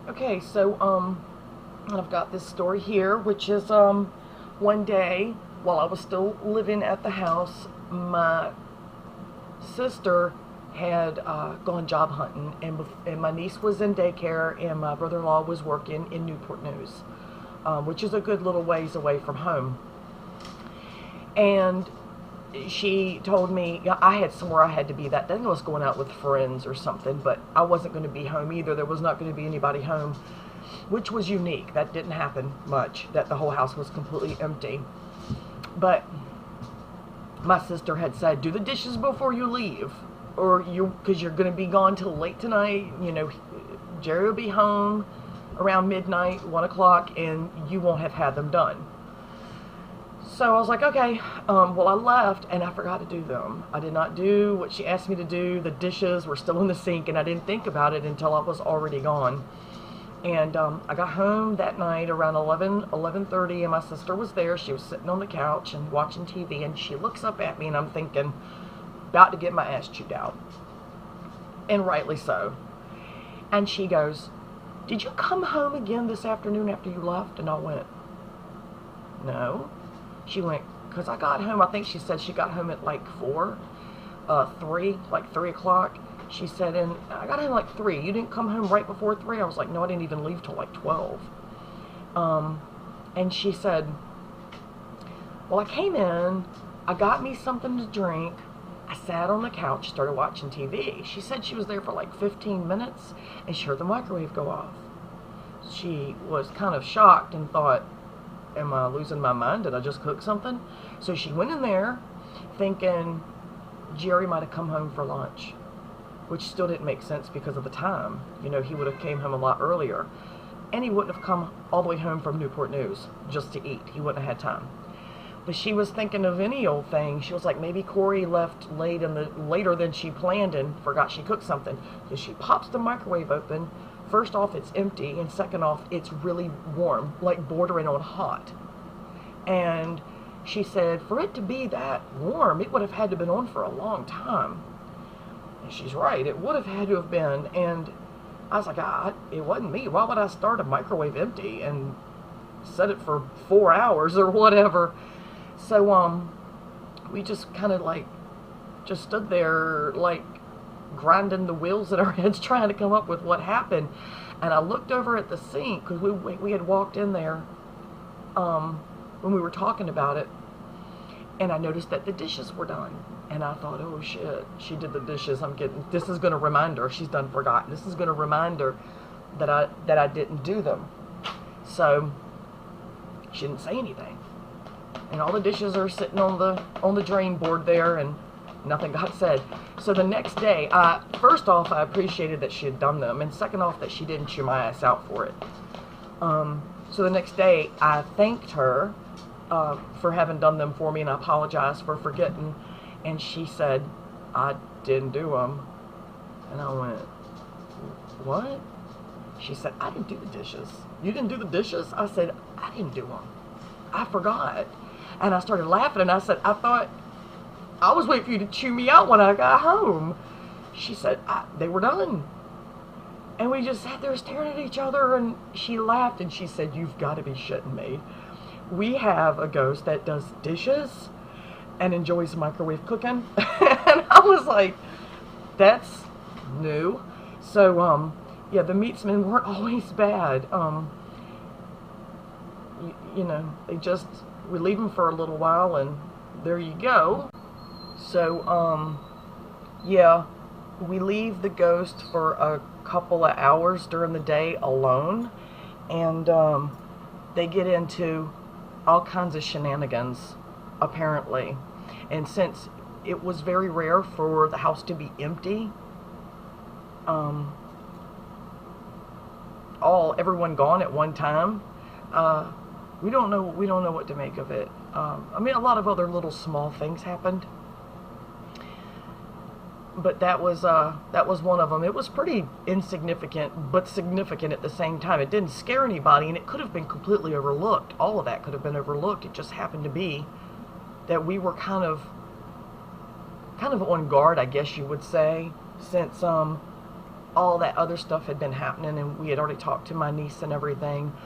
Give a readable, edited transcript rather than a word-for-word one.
Okay, so I've got this story here, which is one day while I was still living at the house, my sister had gone job hunting, and my niece was in daycare, and my brother-in-law was working in Newport News, which is a good little ways away from home. And she told me, yeah, I had somewhere I had to be that day. I was going out with friends or something, but I wasn't going to be home either. There was not going to be anybody home, which was unique. That didn't happen much, that the whole house was completely empty. But my sister had said, do the dishes before you leave, or because you're going to be gone till late tonight. Jerry will be home around midnight, 1 o'clock, and you won't have had them done. So I was like, okay. Well, I left and I forgot to do them. I did not do what she asked me to do. The dishes were still in the sink, and I didn't think about it until I was already gone. And I got home that night around 11:30, and my sister was there. She was sitting on the couch and watching TV, and she looks up at me, and I'm thinking, about to get my ass chewed out. And rightly so. And she goes, did you come home again this afternoon after you left? And I went, no. She went, because I got home, I think she said she got home at like 3 o'clock. She said, and I got home like 3. You didn't come home right before 3? I was like, no, I didn't even leave till like 12. And she said, well, I came in, I got me something to drink, I sat on the couch, started watching TV. She said she was there for like 15 minutes, and she heard the microwave go off. She was kind of shocked and thought, am I losing my mind? Did I just cook something? So she went in there thinking Jerry might have come home for lunch, which still didn't make sense because of the time. He would have came home a lot earlier, and he wouldn't have come all the way home from Newport News just to eat. He wouldn't have had time. But she was thinking of any old thing. She was like, maybe Corey left later than she planned and forgot she cooked something. So she pops the microwave open. First off, it's empty, and second off, it's really warm, like bordering on hot. And she said, for it to be that warm, it would have had to have been on for a long time. And she's right, it would have had to have been. And I was like, it wasn't me. Why would I start a microwave empty and set it for 4 hours or whatever? So we just kind of just stood there like grinding the wheels in our heads trying to come up with what happened. And I looked over at the sink because we had walked in there when we were talking about it, and I noticed that the dishes were done. And I thought, oh shit, she did the dishes. This is going to remind her she's done forgotten. This is going to remind her that I didn't do them. So she didn't say anything, and all the dishes are sitting on the drain board there, and nothing got said. So the next day, first off, I appreciated that she had done them, and second off, that she didn't chew my ass out for it. So the next day, I thanked her for having done them for me, and I apologized for forgetting. And she said, I didn't do them. And I went, what? She said, I didn't do the dishes. You didn't do the dishes? I said, I didn't do them. I forgot. And I started laughing, and I said, I thought I was waiting for you to chew me out when I got home. She said, they were done. And we just sat there staring at each other, and she laughed, and she said, you've got to be shitting me. We have a ghost that does dishes and enjoys microwave cooking. And I was like, that's new. So, yeah, the meatsmen weren't always bad. We leave them for a little while, and there you go. So, yeah, we leave the ghost for a couple of hours during the day alone, and they get into all kinds of shenanigans, apparently. And since it was very rare for the house to be empty, everyone gone at one time, we don't know what to make of it. I mean, a lot of other little small things happened, but that was one of them. It was pretty insignificant, but significant at the same time. It didn't scare anybody, and it could have been completely overlooked. All of that could have been overlooked. It just happened to be that we were kind of on guard, I guess you would say, since all that other stuff had been happening, and we had already talked to my niece and everything.